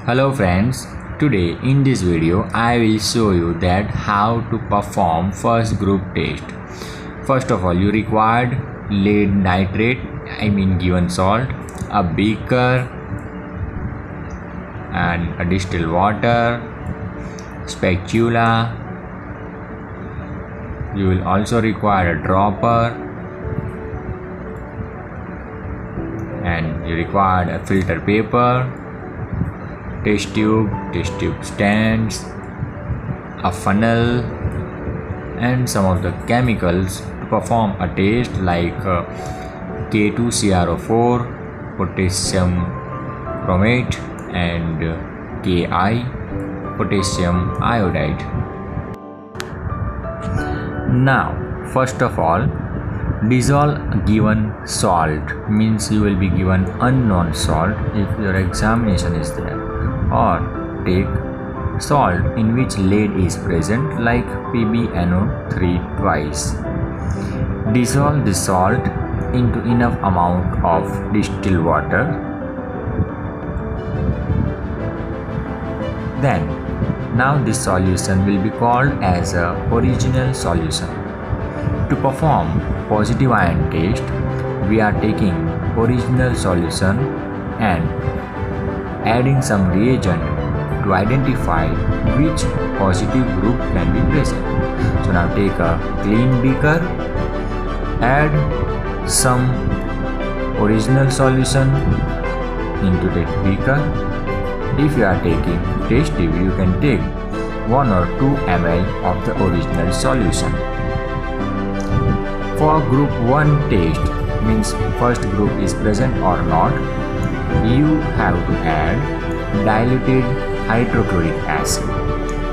Hello friends, today in this video I will show you that how to perform first group test. First of all, you required lead nitrate, given salt, a beaker and a distilled water, spatula. You will also require a dropper and you required a filter paper, test tube stands, a funnel and some of the chemicals to perform a test like K2CrO4, potassium chromate and Ki, potassium iodide. Now first of all, dissolve given salt, means you will be given unknown salt if your examination is there, or take salt in which lead is present like PbNO3 twice. Dissolve the salt into enough amount of distilled water. Then now this solution will be called as a original solution. To perform positive ion test, we are taking original solution and adding some reagent to identify which positive group can be present. So now take a clean beaker, add some original solution into that beaker. If you are taking test tube, you can take 1 or 2 ml of the original solution. For group 1 test, means first group is present or not, you have to add diluted hydrochloric acid.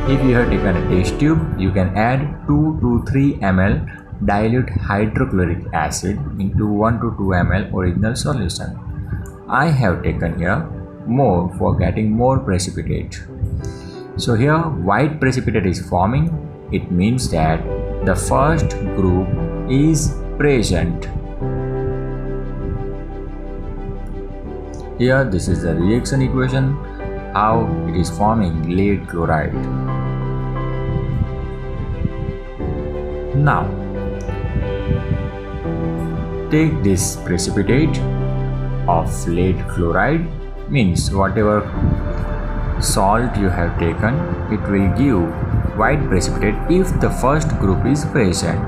If you have taken a test tube, you can add 2 to 3 ml dilute hydrochloric acid into 1 to 2 ml original solution. I have taken here more for getting more precipitate. So here white precipitate is forming. It means that the first group is present. Here this is the reaction equation, how it is forming lead chloride. Now take this precipitate of lead chloride, means whatever salt you have taken, it will give white precipitate if the first group is present.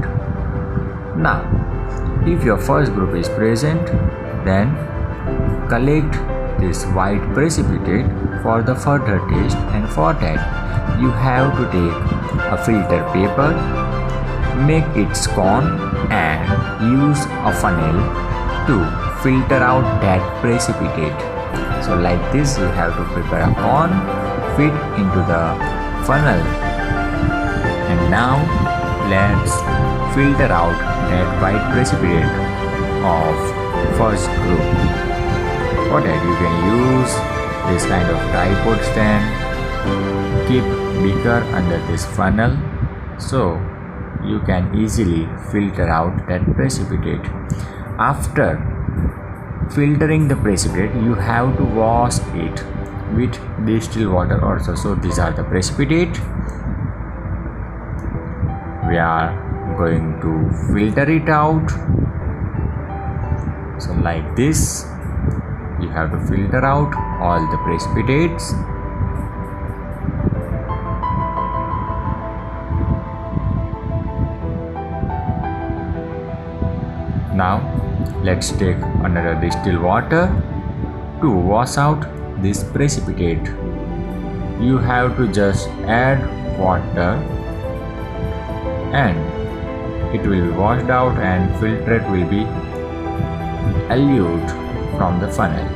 Now if your first group is present, then collect this white precipitate for the further test, and for that you have to take a filter paper, make its cone and use a funnel to filter out that precipitate. So like this, you have to prepare a cone, fit into the funnel, and now let's filter out that white precipitate of first group. For that you can use this kind of tripod stand, keep beaker under this funnel so you can easily filter out that precipitate. After filtering the precipitate, you have to wash it with distilled water also. So these are the precipitate. We are going to filter it out. So like this, you have to filter out all the precipitates. Now let's take another distilled water to wash out this precipitate. You have to just add water and it will be washed out and filtrate will be elute from the funnel.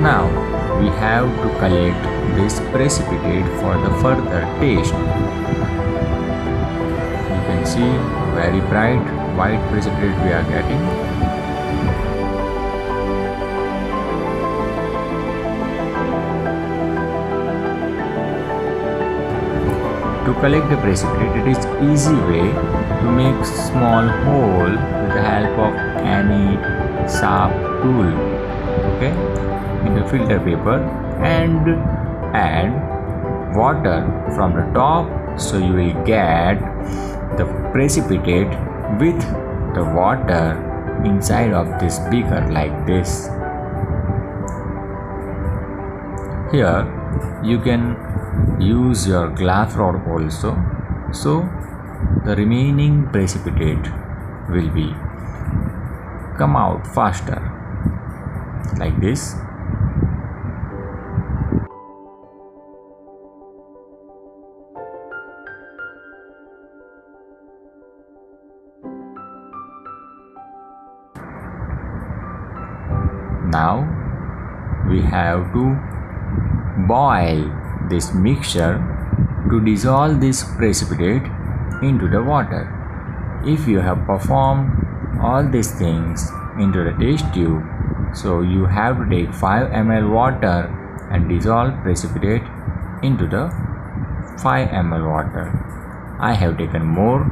Now we have to collect this precipitate for the further test. You can see very bright white precipitate we are getting. To collect the precipitate, it is easy way to make small hole with the help of any sharp tool, okay, in the filter paper, and add water from the top, so you will get the precipitate with the water inside of this beaker like this. Here you can use your glass rod also, so the remaining precipitate will be come out faster like this. Now we have to boil this mixture to dissolve this precipitate into the water. If you have performed all these things into the test tube, so you have to take 5 ml water and dissolve precipitate into the 5 ml water. I have taken more,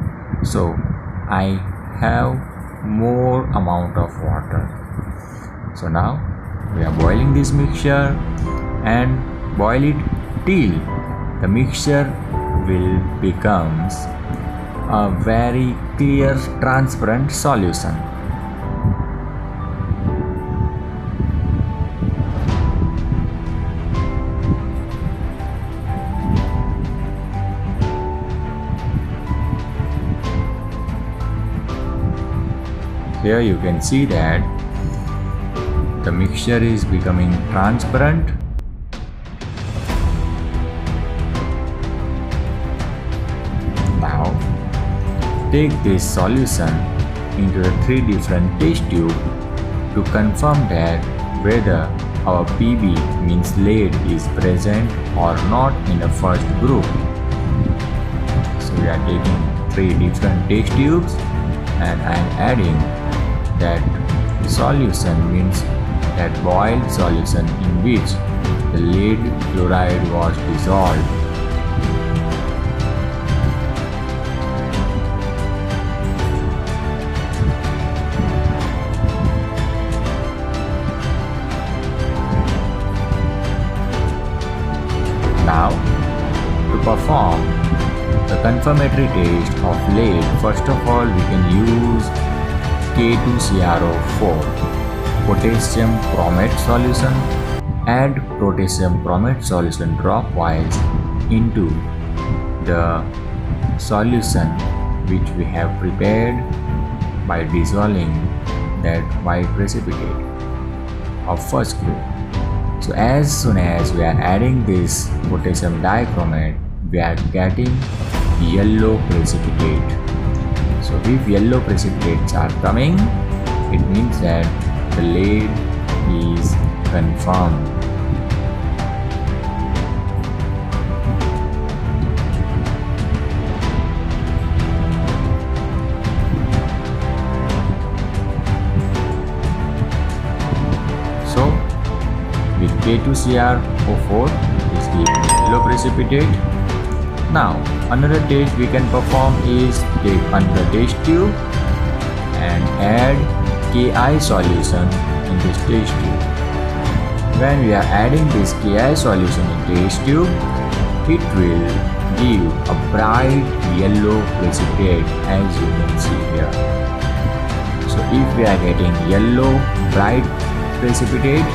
so I have more amount of water. So now we are boiling this mixture and boil it till the mixture will becomes a very clear transparent solution. Here you can see that the mixture is becoming transparent. Now take this solution into the 3 different test tubes to confirm that whether our PB means lead is present or not in the first group. So we are taking 3 different test tubes and I am adding that solution, means that boiled solution in which the lead chloride was dissolved. Now, to perform the confirmatory test of lead, first of all we can use K2CrO4 potassium chromate solution. Add potassium chromate solution dropwise into the solution which we have prepared by dissolving that white precipitate of first group. So as soon as we are adding this potassium dichromate, we are getting yellow precipitate. So if yellow precipitates are coming, it means that the lead is confirmed. So with K2CrO4 is giving yellow precipitate. Now another test we can perform is take another test tube and add Ki solution in this test tube. When we are adding this Ki solution in test tube, it will give a bright yellow precipitate as you can see here. So if we are getting yellow bright precipitate,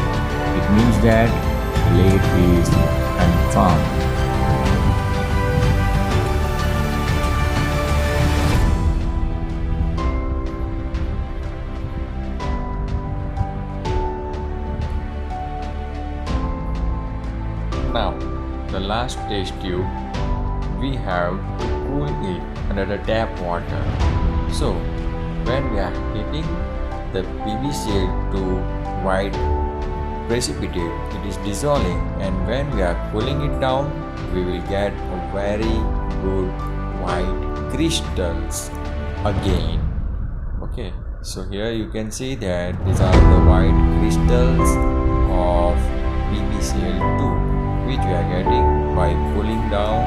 it means that lead is confirmed. Now, the last test tube, we have to cool it under the tap water. So, when we are heating the PBCl to white precipitate, it is dissolving, and when we are cooling it down, we will get a very good white crystals again. Okay, so here you can see that these are the white crystals of PbCl2 which we are getting by cooling down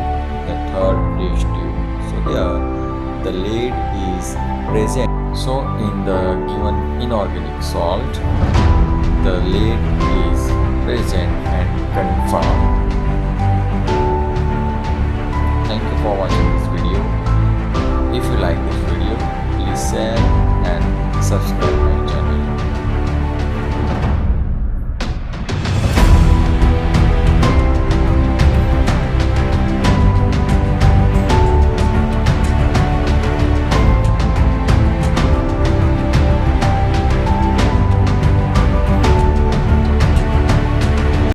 the third test tube. So here the lead is present. So in the given inorganic salt, the lead is present and confirmed. Thank you for watching this video. If you like this video, please share and subscribe.